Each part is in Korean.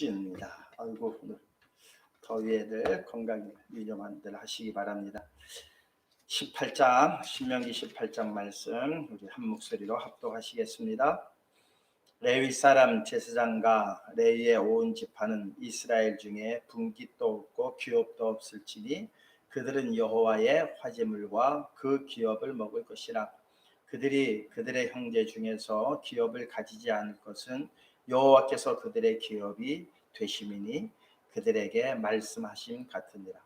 축지입니다. 아이고 오늘 더위에들 건강에 유념한들 하시기 바랍니다. 18장 신명기 18장 말씀 우리 한 목소리로 합독하시겠습니다. 레위 사람 제사장과 레위의 온 지파는 이스라엘 중에 분깃도 없고 기업도 없을지니 그들은 여호와의 화제물과 그 기업을 먹을 것이라. 그들이 그들의 형제 중에서 기업을 가지지 않을 것은 여호와께서 그들의 기업이 되심이니 그들에게 말씀하심 같으니라.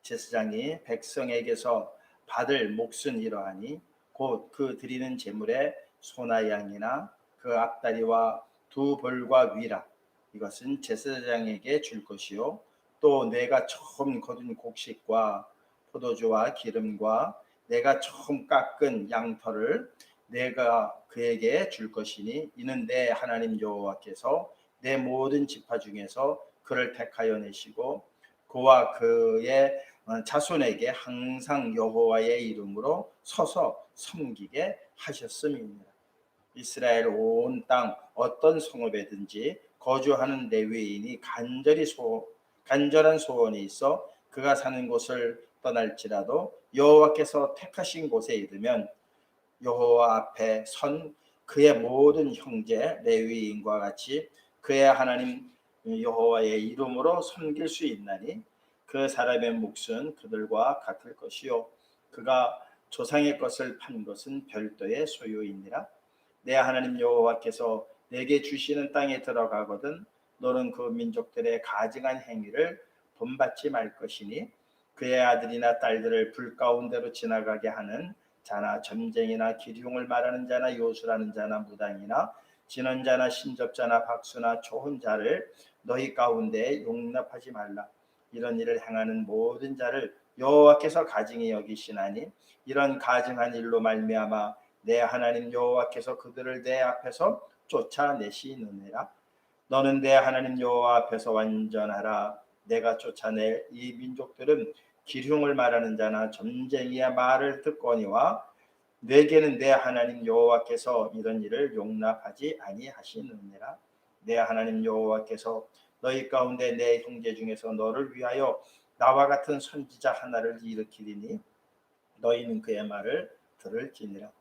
제사장이 백성에게서 받을 몫은 이러하니 곧 그 드리는 제물에 소나 양이나 그 앞다리와 두 벌과 위라. 이것은 제사장에게 줄 것이요 또 내가 처음 거둔 곡식과 포도주와 기름과 내가 처음 깎은 양털을 내가 그에게 줄 것이니 이는 내 하나님 여호와께서 내 모든 지파 중에서 그를 택하여 내시고 그와 그의 자손에게 항상 여호와의 이름으로 서서 섬기게 하셨음이니라. 이스라엘 온 땅 어떤 성읍에든지 거주하는 레위인이 간절한 소원이 있어 그가 사는 곳을 떠날지라도 여호와께서 택하신 곳에 이르면 여호와 앞에 선 그의 모든 형제 레위인과 같이 그의 하나님 여호와의 이름으로 섬길 수 있나니 그 사람의 몫은 그들과 같을 것이요 그가 조상의 것을 판 것은 별도의 소유이니라. 내 하나님 여호와께서 내게 주시는 땅에 들어가거든 너는 그 민족들의 가증한 행위를 본받지 말 것이니 그의 아들이나 딸들을 불 가운데로 지나가게 하는 자나 점쟁이나 기륭을 말하는 자나 요술하는 자나 무당이나 진언자나 신접자나 박수나 좋은 자를 너희 가운데 용납하지 말라. 이런 일을 행하는 모든 자를 여호와께서 가증히 여기시나니 이런 가증한 일로 말미암아 내 하나님 여호와께서 그들을 내 앞에서 쫓아내시느니라. 너는 내 하나님 여호와 앞에서 완전하라. 내가 쫓아낼 이 민족들은 기륭을 말하는 자나 점쟁이의 말을 듣거니와 내게는 내 하나님 여호와께서 이런 일을 용납하지 아니하시느니라. 내 하나님 여호와께서 너희 가운데 내 형제 중에서 너를 위하여 나와 같은 선지자 하나를 일으키리니 너희는 그의 말을 들을지니라.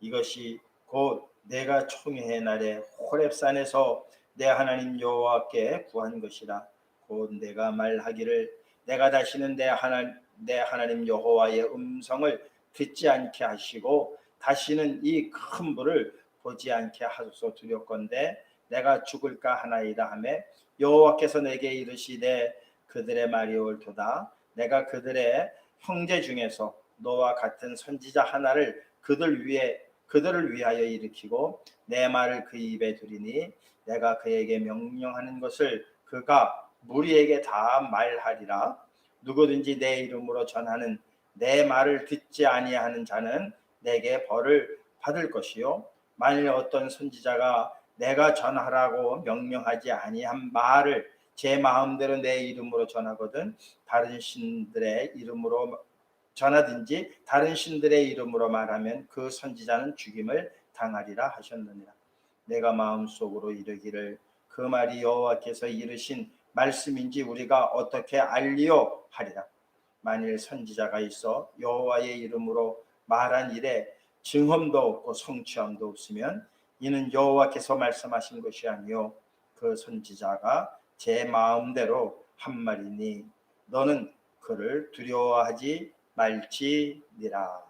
이것이 곧 내가 총회의 날에 호렙산에서 내 하나님 여호와께 구한 것이라. 곧 내가 말하기를 내가 다시는 내 하나님 여호와의 음성을 듣지 않게 하시고 다시는 이 큰 불을 보지 않게 하소서 두렵건대 내가 죽을까 하나이다 하매 여호와께서 내게 이르시되 그들의 말이 옳도다. 내가 그들의 형제 중에서 너와 같은 선지자 하나를 그들을 위하여 일으키고 내 말을 그 입에 두리니 내가 그에게 명령하는 것을 그가 무리에게 다 말하리라. 누구든지 내 이름으로 전하는 내 말을 듣지 아니하는 자는 내게 벌을 받을 것이요 만일 어떤 선지자가 내가 전하라고 명령하지 아니한 말을 제 마음대로 내 이름으로 전하거든 다른 신들의 이름으로 전하든지 다른 신들의 이름으로 말하면 그 선지자는 죽임을 당하리라 하셨느니라. 내가 마음속으로 이르기를 그 말이 여호와께서 이르신 말씀인지 우리가 어떻게 알리요 하리라. 만일 선지자가 있어 여호와의 이름으로 말한 일에 증언도 없고 성취함도 없으면 이는 여호와께서 말씀하신 것이 아니요 그 선지자가 제 마음대로 한 말이니 너는 그를 두려워하지 말지니라.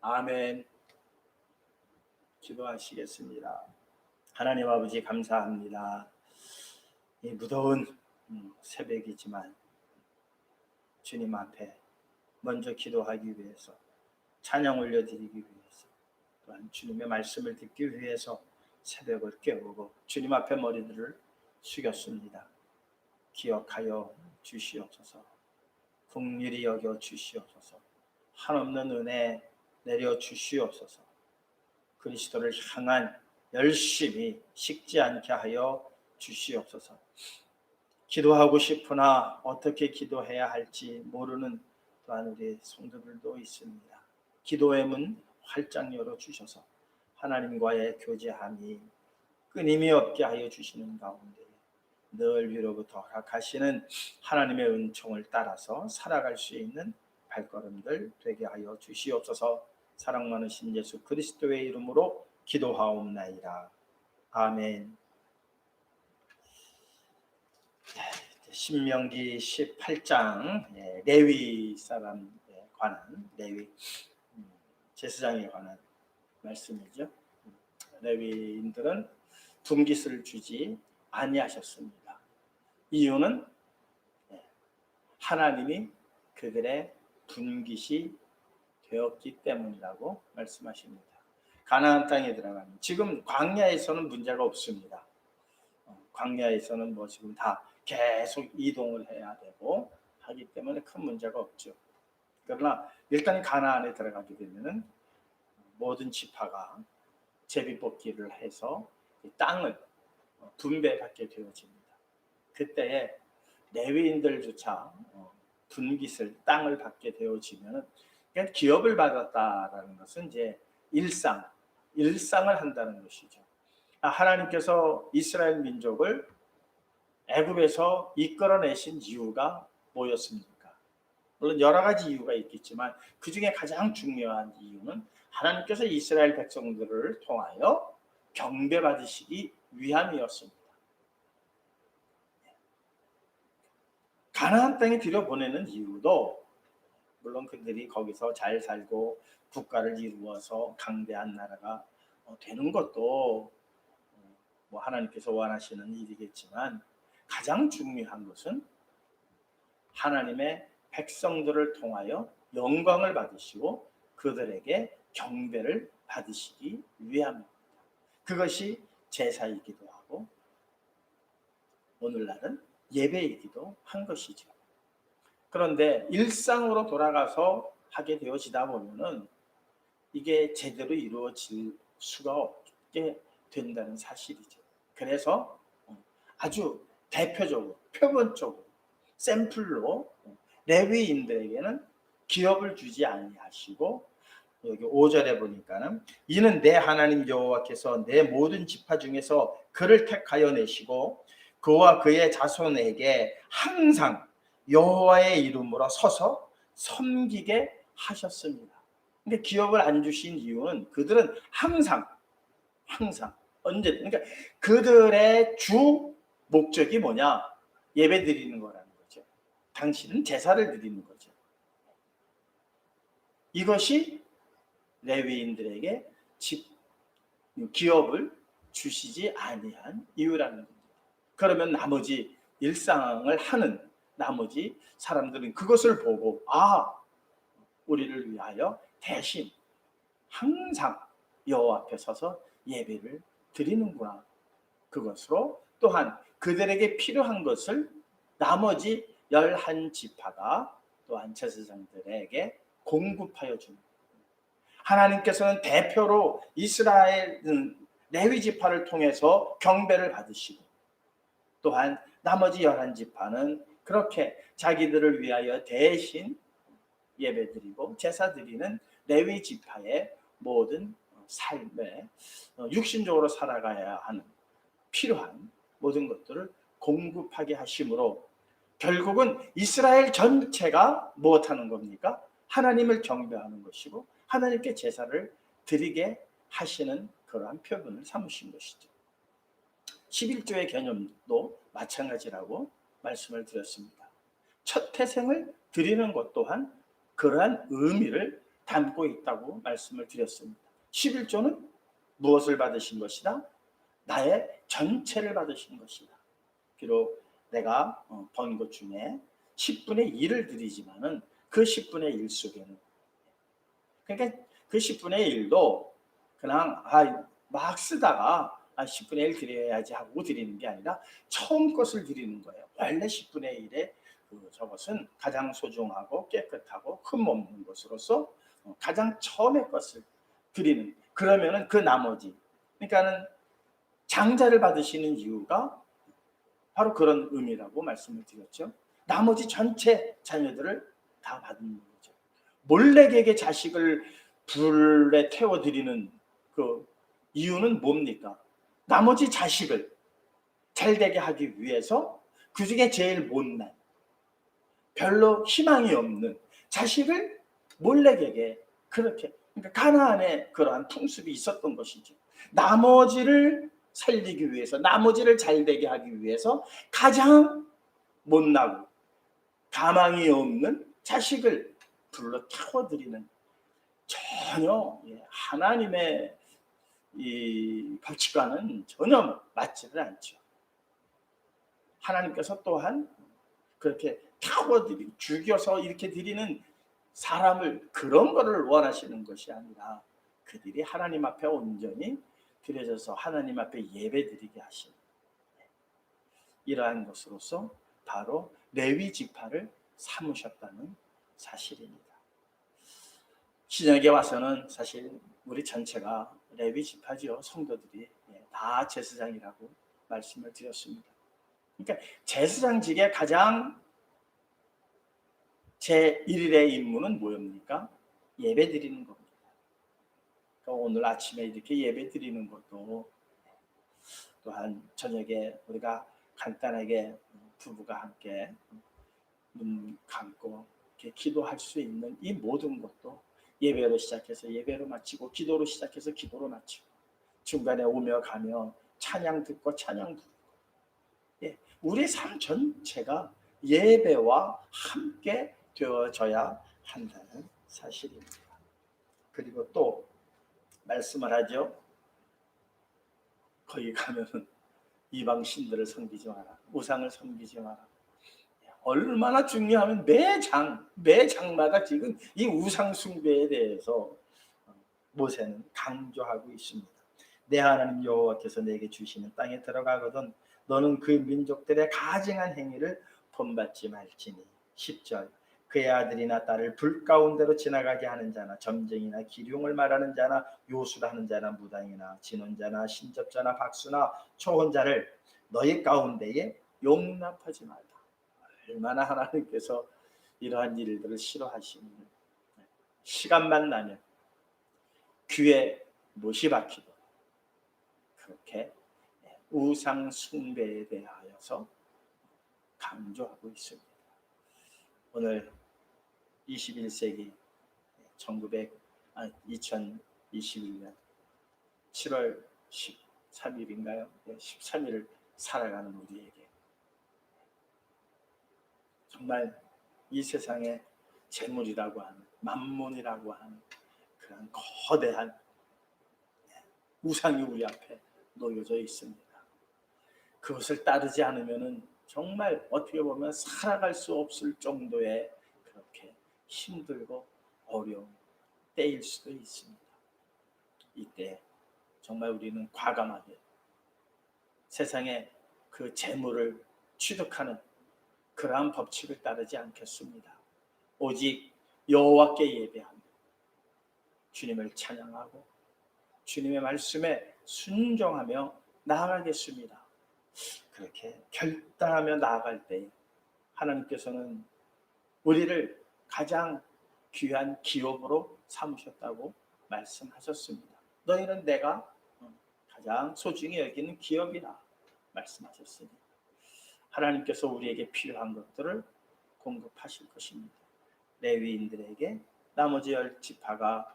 아멘. 기도하시겠습니다. 하나님 아버지 감사합니다. 이 무더운 새벽이지만 주님 앞에 먼저 기도하기 위해서 찬양 올려드리기 위해서 또한 주님의 말씀을 듣기 위해서 새벽을 깨우고 주님 앞에 머리들을 숙였습니다. 기억하여 주시옵소서. 긍휼히 여겨 주시옵소서. 한없는 은혜 내려 주시옵소서. 그리스도를 향한 열심히 식지 않게 하여 주시옵소서. 기도하고 싶으나 어떻게 기도해야 할지 모르는 또한 우리 성도들도 있습니다. 기도의 문 활짝 열어 주셔서 하나님과의 교제함이 끊임이 없게 하여 주시는 가운데 늘 위로부터 허락하시는 하나님의 은총을 따라서 살아갈 수 있는 발걸음들 되게 하여 주시옵소서. 사랑 많으신 예수 그리스도의 이름으로 기도하옵나이다. 아멘. 신명기 18장 레위 사람에 관한 레위 제사장에 관한 말씀이죠. 레위인들은 분깃을 주지 아니하셨습니다. 이유는 하나님이 그들의 분깃이 되었기 때문이라고 말씀하십니다. 가나안 땅에 들어가면 지금 광야에서는 문제가 없습니다. 광야에서는 뭐 지금 다 계속 이동을 해야 되고 하기 때문에 큰 문제가 없죠. 그러나 일단 가나안에 들어가게 되면은 모든 지파가 제비뽑기를 해서 땅을 분배받게 되어집니다. 그때에 레위인들조차 분깃을 땅을 받게 되어지면은 그러니까 기업을 받았다라는 것은 이제 일상을 한다는 것이죠. 하나님께서 이스라엘 민족을 애굽에서 이끌어내신 이유가 뭐였습니까? 물론 여러 가지 이유가 있겠지만 그 중에 가장 중요한 이유는 하나님께서 이스라엘 백성들을 통하여 경배받으시기 위함이었습니다. 가나안 땅에 들여보내는 이유도 물론 그들이 거기서 잘 살고 국가를 이루어서 강대한 나라가 되는 것도 뭐 하나님께서 원하시는 일이겠지만 가장 중요한 것은 하나님의 백성들을 통하여 영광을 받으시고 그들에게 경배를 받으시기 위함입니다. 그것이 제사이기도 하고 오늘날은 예배이기도 한 것이죠. 그런데 일상으로 돌아가서 하게 되어지다 보면은 이게 제대로 이루어질 수가 없게 된다는 사실이죠. 그래서 아주 대표적으로 표본적으로 샘플로 레위인들에게는 기업을 주지 아니하시고 여기 5절에 보니까는 이는 내 하나님 여호와께서 내 모든 지파 중에서 그를 택하여 내시고 그와 그의 자손에게 항상 여호와의 이름으로 서서 섬기게 하셨습니다. 근데 기업을 안 주신 이유는 그들은 항상 언제 그러니까 그들의 주 목적이 뭐냐? 예배 드리는 거라는 거죠. 당신은 제사를 드리는 거죠. 이것이 레위인들에게 기업을 주시지 아니한 이유라는 겁니다. 그러면 나머지 일상을 하는 나머지 사람들은 그것을 보고 우리를 위하여 대신 항상 여호와 앞에 서서 예배를 드리는구나. 그것으로 또한 그들에게 필요한 것을 나머지 11지파가 또한 제사장들에게 공급하여 줍니다. 하나님께서는 대표로 이스라엘 레위 지파를 통해서 경배를 받으시고 또한 나머지 11지파는 그렇게 자기들을 위하여 대신 예배드리고 제사드리는 레위 지파의 모든 삶에 육신적으로 살아가야 하는 필요한 모든 것들을 공급하게 하심으로 결국은 이스라엘 전체가 무엇하는 겁니까? 하나님을 경배하는 것이고 하나님께 제사를 드리게 하시는 그러한 표본을 삼으신 것이죠. 11조의 개념도 마찬가지라고 말씀을 드렸습니다. 첫 태생을 드리는 것 또한 그러한 의미를 담고 있다고 말씀을 드렸습니다. 11조는 무엇을 받으신 것이다? 나의 전체를 받으신 것이다. 비록 내가 번 것 중에 10분의 1을 드리지만은 그 10분의 1 속에는 그러니까 그 10분의 1도 그냥 막 쓰다가 10분의 1 드려야지 하고 드리는 게 아니라 처음 것을 드리는 거예요. 원래 10분의 1의 저것은 가장 소중하고 깨끗하고 흠없는 것으로서 가장 처음의 것을 드리는. 그러면은 그 나머지 그러니까는 장자를 받으시는 이유가 바로 그런 의미라고 말씀을 드렸죠. 나머지 전체 자녀들을 다 받는 거죠. 몰래에게 자식을 불에 태워드리는 그 이유는 뭡니까? 나머지 자식을 잘되게 하기 위해서 그 중에 제일 못난, 별로 희망이 없는 자식을 몰래에게 그렇게, 그러니까 가나안에 그러한 풍습이 있었던 것이죠. 나머지를 살리기 위해서, 나머지를 잘되게 하기 위해서 가장 못나고 가망이 없는 자식을 불러 태워드리는, 전혀 하나님의 이 법칙과는 전혀 맞지를 않죠. 하나님께서 또한 그렇게 태워드리고 죽여서 이렇게 드리는 사람을, 그런 거를 원하시는 것이 아니라 그들이 하나님 앞에 온전히 드려져서 하나님 앞에 예배드리게 하시는, 이러한 것으로서 바로 레위 지파를 삼으셨다는 사실입니다. 신약에 와서는 사실 우리 전체가 레위 지파죠. 성도들이 다 제사장이라고 말씀을 드렸습니다. 그러니까 제사장직의 가장 제1일의 임무는 뭐입니까? 예배 드리는 겁니다. 그러니까 오늘 아침에 이렇게 예배 드리는 것도, 또한 저녁에 우리가 간단하게 부부가 함께 눈 감고 이렇게 기도할 수 있는 이 모든 것도 예배로 시작해서 예배로 마치고, 기도로 시작해서 기도로 마치고, 중간에 오며 가며 찬양 듣고 찬양 부르고, 우리 삶 전체가 예배와 함께 되어져야 한다는 사실입니다. 그리고 또 말씀을 하죠. 거기 가면은 이방 신들을 섬기지 마라, 우상을 섬기지 마라. 얼마나 중요하면 매장마다 지금 이 우상 숭배에 대해서 모세는 강조하고 있습니다. 내 하나님 여호와께서 내게 주시는 땅에 들어가거든 너는 그 민족들의 가증한 행위를 본받지 말지니. 10절 그의 아들이나 딸을 불 가운데로 지나가게 하는 자나 점쟁이나 기륭을 말하는 자나 요술하는 자나 무당이나 진혼자나 신접자나 박수나 초혼자를 너희 가운데에 용납하지 말라. 얼마나 하나님께서 이러한 일들을 싫어하시는, 시간만 나면 귀에 못이 박히도록 그렇게 우상 숭배에 대하여서 강조하고 있습니다. 오늘 21세기 2021년 7월 13일인가요? 13일을 살아가는 우리에게 정말 이 세상에 재물이라고 하는, 만몬이라고 하는 그런 거대한 우상이 우리 앞에 놓여져 있습니다. 그것을 따르지 않으면 정말 어떻게 보면 살아갈 수 없을 정도의 그렇게 힘들고 어려운 때일 수도 있습니다. 이때 정말 우리는 과감하게 세상의 그 재물을 취득하는 그러한 법칙을 따르지 않겠습니다. 오직 여호와께 예배하며 주님을 찬양하고 주님의 말씀에 순종하며 나아가겠습니다. 그렇게 결단하며 나아갈 때 하나님께서는 우리를 가장 귀한 기업으로 삼으셨다고 말씀하셨습니다. 너희는 내가 가장 소중히 여기는 기업이라 말씀하셨으니 하나님께서 우리에게 필요한 것들을 공급하실 것입니다. 레위인들에게 나머지 10지파가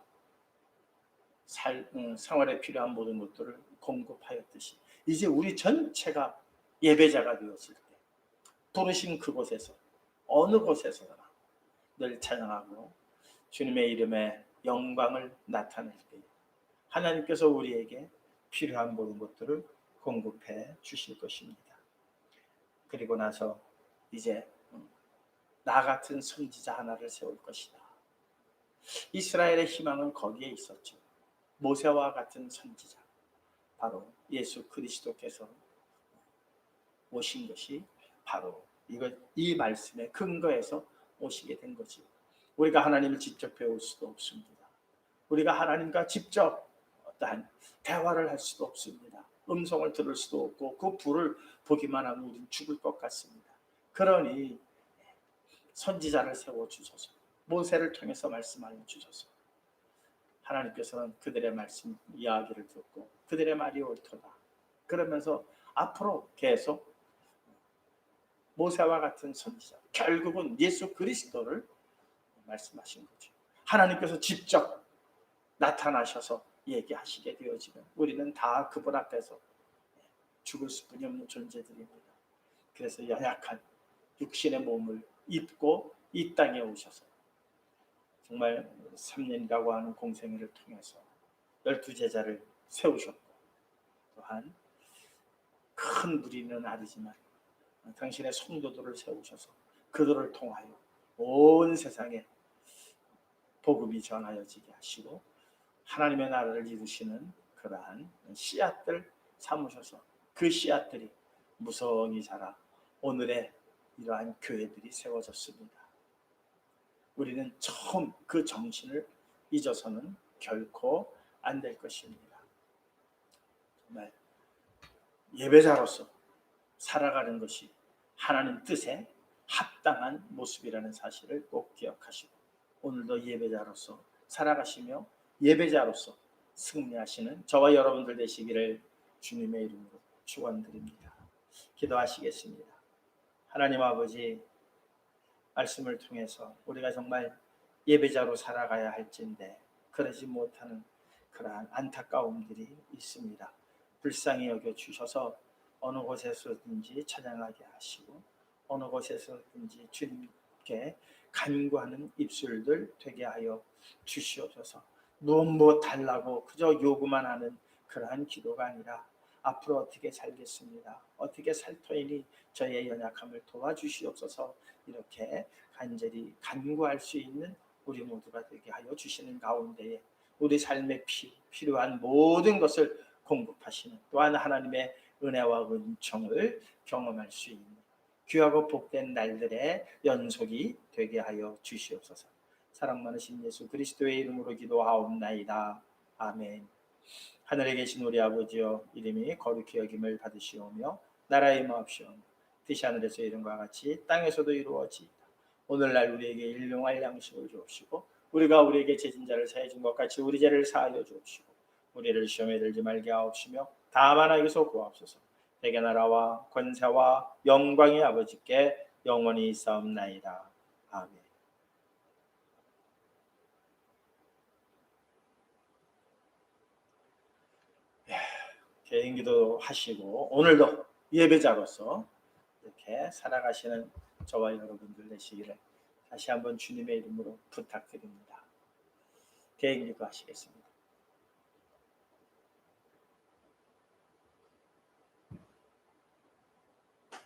생활에 필요한 모든 것들을 공급하였듯이 이제 우리 전체가 예배자가 되었을 때 부르신 그곳에서 어느 곳에서나 늘 찬양하고 주님의 이름에 영광을 나타낼 때 하나님께서 우리에게 필요한 모든 것들을 공급해 주실 것입니다. 그리고 나서 이제 나 같은 선지자 하나를 세울 것이다. 이스라엘의 희망은 거기에 있었죠. 모세와 같은 선지자, 바로 예수 그리스도께서 오신 것이 바로 이 말씀의 근거에서 오시게 된 거지. 우리가 하나님을 직접 배울 수도 없습니다. 우리가 하나님과 직접 어떠한 대화를 할 수도 없습니다. 음성을 들을 수도 없고 그 불을 보기만 하면 우리는 죽을 것 같습니다. 그러니 선지자를 세워주소서, 모세를 통해서 말씀하여 주소서. 하나님께서는 그들의 말씀 이야기를 듣고 그들의 말이 옳도다 그러면서 앞으로 계속 모세와 같은 선지자, 결국은 예수 그리스도를 말씀하신 거죠. 하나님께서 직접 나타나셔서 얘기하시게 되어지면 우리는 다 그분 앞에서 죽을 수뿐이 없는 존재들입니다. 그래서 연약한 육신의 몸을 입고 이 땅에 오셔서 정말 3년이라고 하는 공생애를 통해서 12제자를 세우셨고, 또한 큰 무리는 아니지만 당신의 성도들을 세우셔서 그들을 통하여 온 세상에 복음이 전하여지게 하시고 하나님의 나라를 이루시는 그러한 씨앗들 삼으셔서 그 씨앗들이 무성히 자라 오늘의 이러한 교회들이 세워졌습니다. 우리는 처음 그 정신을 잊어서는 결코 안 될 것입니다. 정말 예배자로서 살아가는 것이 하나님 뜻에 합당한 모습이라는 사실을 꼭 기억하시고 오늘도 예배자로서 살아가시며 예배자로서 승리하시는 저와 여러분들 되시기를 주님의 이름으로 축원드립니다. 기도하시겠습니다. 하나님 아버지, 말씀을 통해서 우리가 정말 예배자로 살아가야 할진데 그러지 못하는 그러한 안타까움들이 있습니다. 불쌍히 여겨주셔서 어느 곳에서든지 찬양하게 하시고 어느 곳에서든지 주님께 간구하는 입술들 되게 하여 주시옵소서. 무엇 달라고 그저 요구만 하는 그러한 기도가 아니라 앞으로 어떻게 살겠습니다, 어떻게 살 터이니 저의 연약함을 도와주시옵소서. 이렇게 간절히 간구할 수 있는 우리 모두가 되게 하여 주시는 가운데에 우리 삶에 필요한 모든 것을 공급하시는 또한 하나님의 은혜와 은총을 경험할 수 있는 귀하고 복된 날들의 연속이 되게 하여 주시옵소서. 사랑 많으신 예수 그리스도의 이름으로 기도하옵나이다. 아멘. 하늘에 계신 우리 아버지여, 이름이 거룩히 여김을 받으시오며 나라의 임하옵시오며 뜻이 하늘에서 이룬과 같이 땅에서도 이루어지이다. 오늘날 우리에게 일용할 양식을 주옵시고 우리가 우리에게 죄진 자를 사해 준 것 같이 우리 죄를 사하여 주옵시고 우리를 시험에 들지 말게 하옵시며 다만 악에서 구하옵소서. 대개 나라와 권세와 영광이 아버지께 영원히 있사옵나이다. 아멘. 개인기도 하시고 오늘도 예배자로서 이렇게 살아가시는 저와 여러분들 되시기를 다시 한번 주님의 이름으로 부탁드립니다. 개인기도 하시겠습니다.